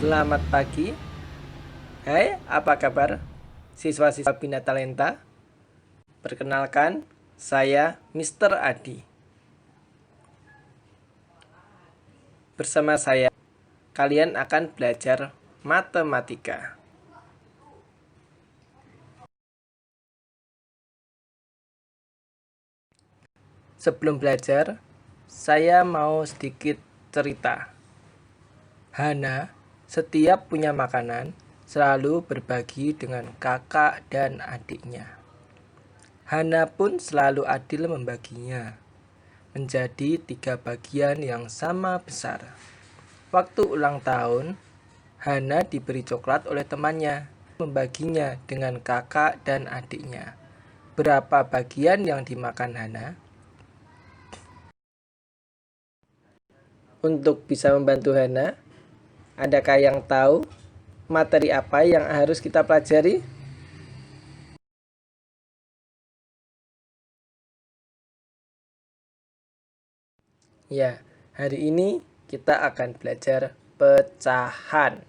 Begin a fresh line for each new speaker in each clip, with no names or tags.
Selamat pagi. Hai, apa kabar? Siswa-siswa Bina Talenta. Perkenalkan, saya Mr. Adi. Bersama saya, kalian akan belajar matematika. Sebelum belajar, saya mau sedikit cerita. Hana setiap punya makanan selalu berbagi dengan kakak dan adiknya. Hana pun selalu adil membaginya menjadi 3 bagian yang sama besar. Waktu ulang tahun, Hana diberi coklat oleh temannya, membaginya dengan kakak dan adiknya. Berapa bagian yang dimakan Hana? Untuk bisa membantu Hana, adakah yang tahu materi apa yang harus kita pelajari? Ya, hari ini kita akan belajar pecahan.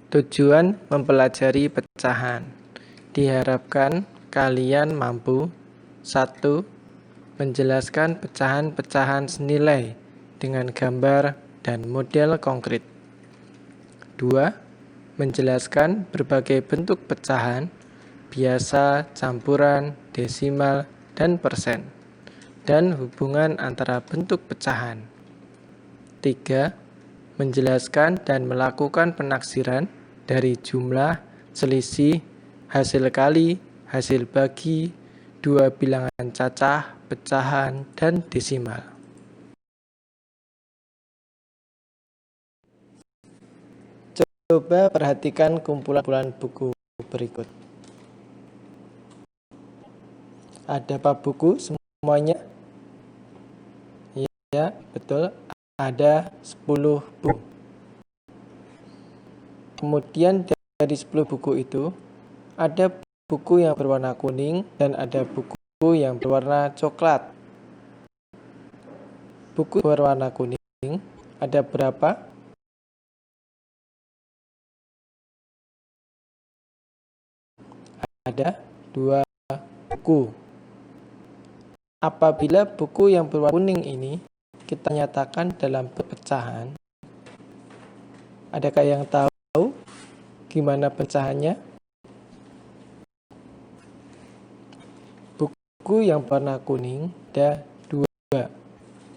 Tujuan mempelajari pecahan. Diharapkan kalian mampu 1. Menjelaskan pecahan-pecahan senilai dengan gambar dan model konkret. 2. Menjelaskan berbagai bentuk pecahan, biasa, campuran, desimal, dan persen, dan hubungan antara bentuk pecahan. 3. Menjelaskan dan melakukan penaksiran dari jumlah, selisih, hasil kali, hasil bagi, dua bilangan cacah, pecahan, dan desimal. Coba perhatikan kumpulan buku berikut. Ada apa buku semuanya? Ya, betul. Ada 10 buku. Kemudian dari 10 buku itu, ada buku yang berwarna kuning dan ada buku yang berwarna coklat. Buku berwarna kuning ada berapa? Ada 2 buku. Apabila buku yang berwarna kuning ini kita nyatakan dalam pecahan, adakah yang tahu gimana pecahannya? Buku yang berwarna kuning ada 2.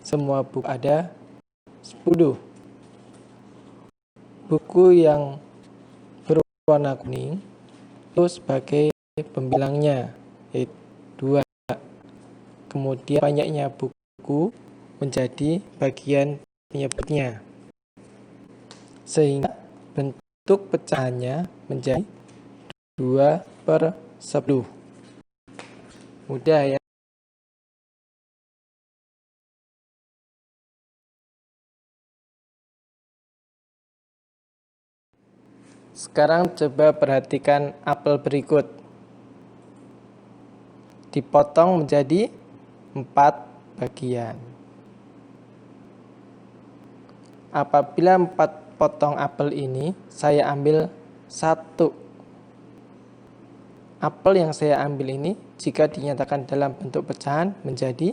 Semua buku ada 10. Buku yang berwarna kuning itu sebagai pembilangnya, yaitu 2. Kemudian banyaknya buku menjadi bagian penyebutnya, sehingga bentuk pecahannya menjadi 2/10. Mudah ya. Sekarang coba perhatikan apel berikut. Dipotong menjadi 4 bagian. Apabila 4 potong apel ini, saya ambil 1. Apel yang saya ambil ini jika dinyatakan dalam bentuk pecahan menjadi,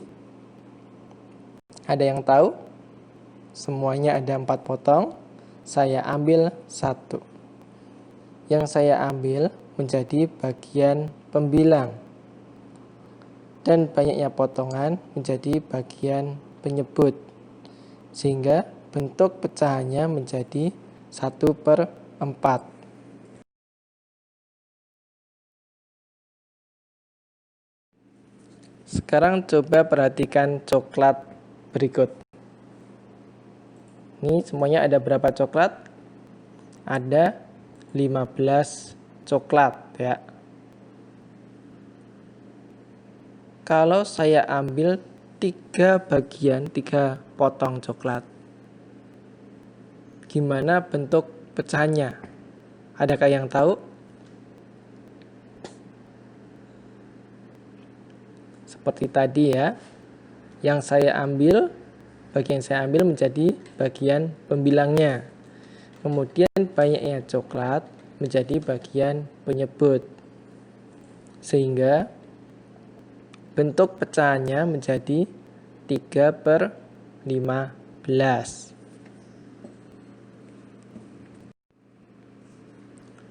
ada yang tahu? Semuanya ada 4 potong, saya ambil 1. Yang saya ambil menjadi bagian pembilang, dan banyaknya potongan menjadi bagian penyebut, sehingga bentuk pecahannya menjadi 1/4. Sekarang coba perhatikan coklat berikut. Ini semuanya ada berapa coklat? Ada 15 coklat ya. Kalau saya ambil 3 bagian, 3 potong coklat, gimana bentuk pecahannya? Adakah yang tahu? Seperti tadi ya, yang saya ambil bagian saya ambil menjadi bagian pembilangnya. Kemudian banyaknya coklat menjadi bagian penyebut. Sehingga bentuk pecahannya menjadi 3/15.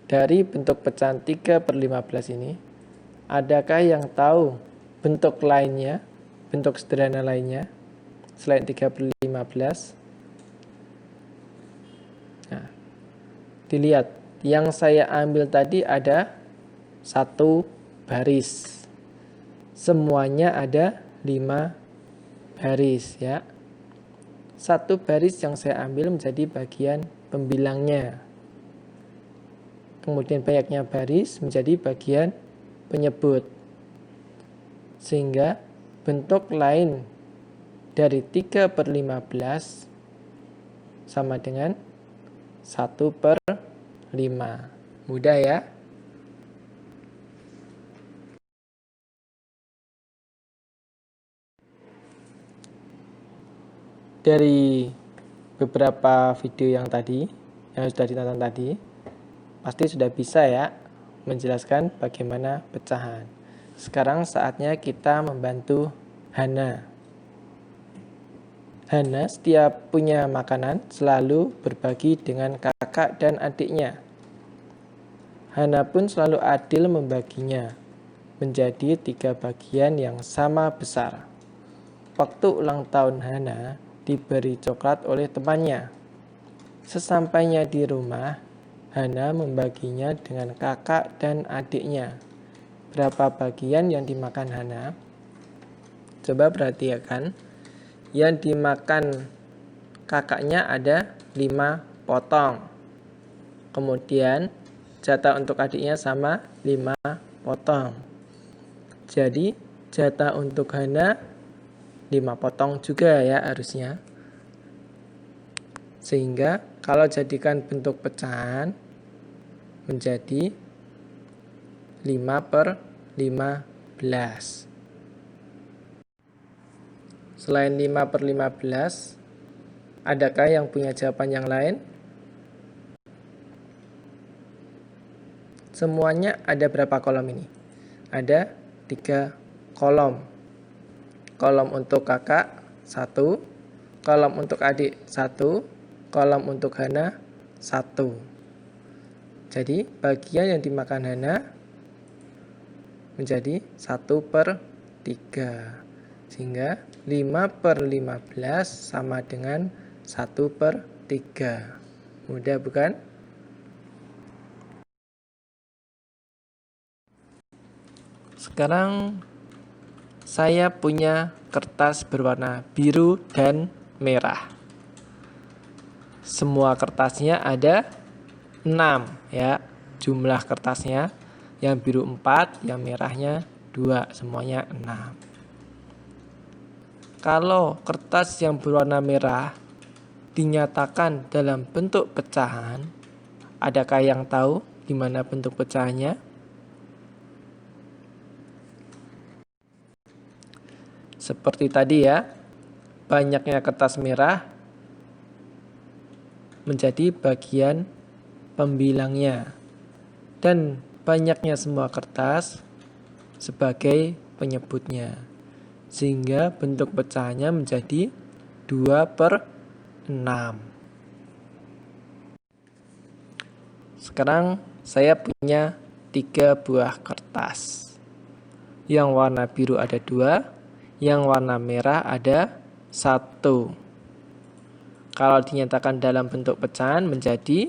Dari bentuk pecahan 3/15 ini, adakah yang tahu bentuk lainnya, bentuk sederhana lainnya selain 3/15? Nah, dilihat, yang saya ambil tadi ada 1 baris. Semuanya ada 5 baris ya. 1 baris yang saya ambil menjadi bagian pembilangnya. Kemudian banyaknya baris menjadi bagian penyebut. Sehingga bentuk lain dari 3/15 sama dengan 1/5. Mudah ya? Dari beberapa video yang sudah ditonton tadi, pasti sudah bisa ya menjelaskan bagaimana pecahan. Sekarang saatnya kita membantu Hana. Hana setiap punya makanan selalu berbagi dengan kakak dan adiknya. Hana pun selalu adil membaginya menjadi 3 bagian yang sama besar. Waktu ulang tahun Hana diberi coklat oleh temannya. Sesampainya di rumah, Hana membaginya dengan kakak dan adiknya. Berapa bagian yang dimakan Hana? Coba perhatikan. Yang dimakan kakaknya ada 5 potong. Kemudian jatah untuk adiknya sama 5 potong. Jadi jatah untuk Hana 5 potong juga ya harusnya. Sehingga kalau jadikan bentuk pecahan menjadi 5/15. Selain 5/15, adakah yang punya jawaban yang lain? Semuanya ada berapa kolom ini? Ada 3 kolom. Kolom untuk kakak 1, kolom untuk adik 1, kolom untuk Hana 1. Jadi bagian yang dimakan Hana menjadi 1/3. Sehingga 5/15 sama dengan 1/3. Mudah bukan? Sekarang saya punya kertas berwarna biru dan merah. Semua kertasnya ada 6 ya. Jumlah kertasnya yang biru 4, yang merahnya 2, semuanya 6. Kalau kertas yang berwarna merah dinyatakan dalam bentuk pecahan, adakah yang tahu gimana bentuk pecahannya? Seperti tadi ya, banyaknya kertas merah menjadi bagian pembilangnya, dan banyaknya semua kertas sebagai penyebutnya. Sehingga bentuk pecahannya menjadi 2/6. Sekarang saya punya 3 buah kertas. Yang warna biru ada 2, yang warna merah ada 1. Kalau dinyatakan dalam bentuk pecahan menjadi,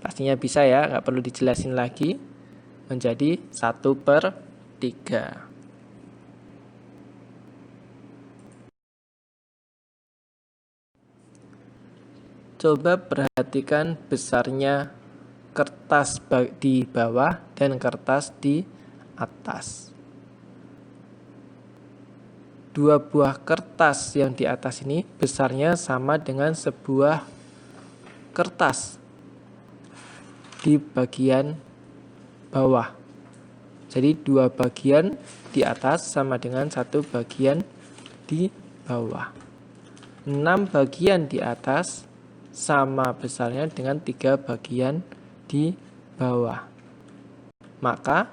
pastinya bisa ya, nggak perlu dijelasin lagi, menjadi 1/3. Coba perhatikan besarnya kertas di bawah dan kertas di atas. 2 buah kertas yang di atas ini besarnya sama dengan sebuah kertas di bagian bawah. Jadi 2 bagian di atas sama dengan 1 bagian di bawah. 6 bagian di atas sama besarnya dengan 3 bagian di bawah. Maka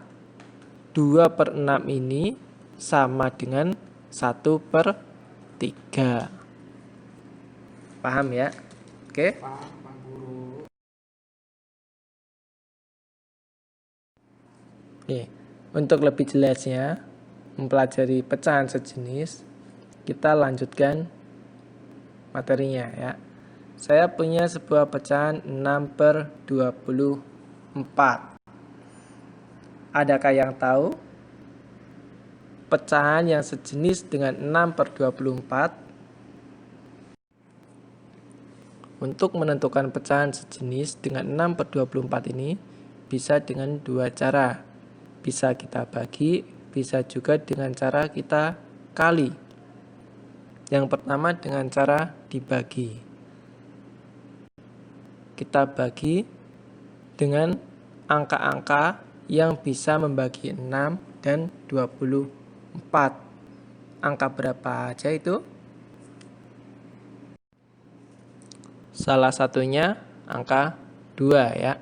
2/6 ini sama dengan 1/3. Paham ya? Oke?
Paham, Pak Guru.
Oke. Untuk lebih jelasnya mempelajari pecahan sejenis, kita lanjutkan materinya ya. Saya punya sebuah pecahan 6/24. Adakah yang tahu pecahan yang sejenis dengan 6/24? Untuk menentukan pecahan sejenis dengan 6/24 ini bisa dengan dua cara. Bisa kita bagi, bisa juga dengan cara kita kali. Yang pertama dengan cara dibagi. Kita bagi dengan angka-angka yang bisa membagi 6 dan 24. Angka berapa aja itu? Salah satunya angka 2 ya.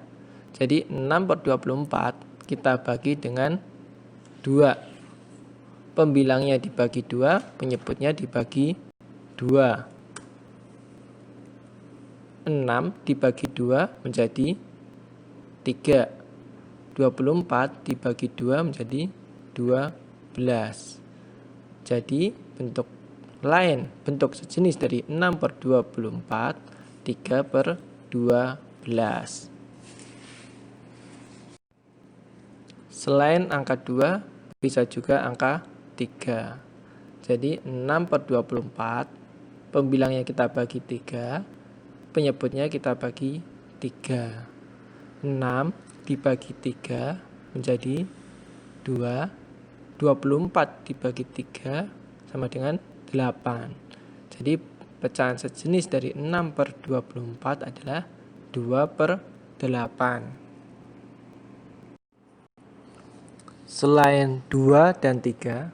Jadi 6/24 kita bagi dengan 2. Pembilangnya dibagi 2, penyebutnya dibagi 2. 6 dibagi 2 menjadi 3. 24 dibagi 2 menjadi 12. Jadi bentuk lain, bentuk sejenis dari 6/24, 3/12. Selain angka 2, bisa juga angka 3. Jadi 6/24, pembilangnya kita bagi 3, penyebutnya kita bagi 3. 6 dibagi 3 menjadi 2. 24 dibagi 3 sama dengan 8. Jadi pecahan sejenis dari 6/24 adalah 2/8. Selain 2 dan 3,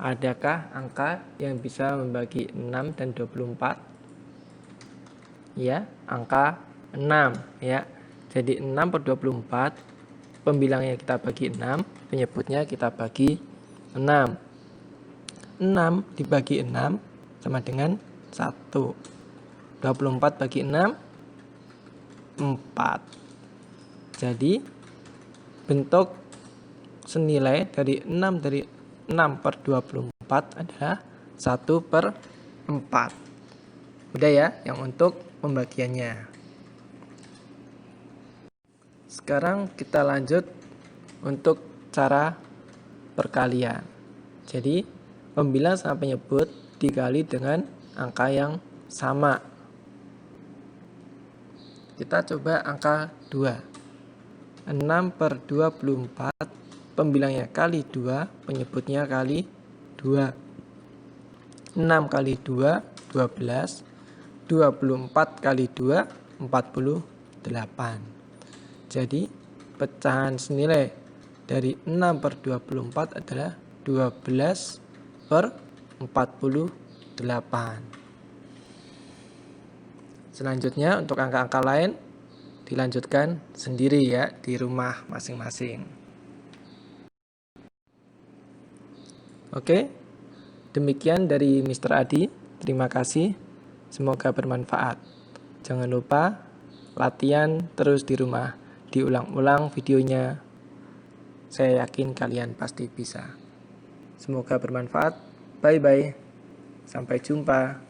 adakah angka yang bisa membagi 6 dan 24? Ya, angka 6 ya. Jadi 6/24, pembilangnya kita bagi 6, penyebutnya kita bagi 6. 6 dibagi 6 sama dengan 1. 24 bagi 6, 4. Jadi bentuk senilai dari 6/24 adalah 1/4. Udah ya yang untuk pembagiannya. Sekarang kita lanjut untuk cara perkalian. Jadi pembilang sama penyebut dikali dengan angka yang sama. Kita coba angka 2. 6/24, pembilangnya kali 2, penyebutnya kali 2. 6 kali 2, 12. 24 kali 2, 48. Jadi pecahan senilai dari 6/24 adalah 12/48. Selanjutnya untuk angka-angka lain dilanjutkan sendiri ya di rumah masing-masing. Oke, demikian dari Mr. Adi. Terima kasih. Semoga bermanfaat. Jangan lupa latihan terus di rumah. Diulang-ulang videonya. Saya yakin kalian pasti bisa. Semoga bermanfaat. Bye-bye. Sampai jumpa.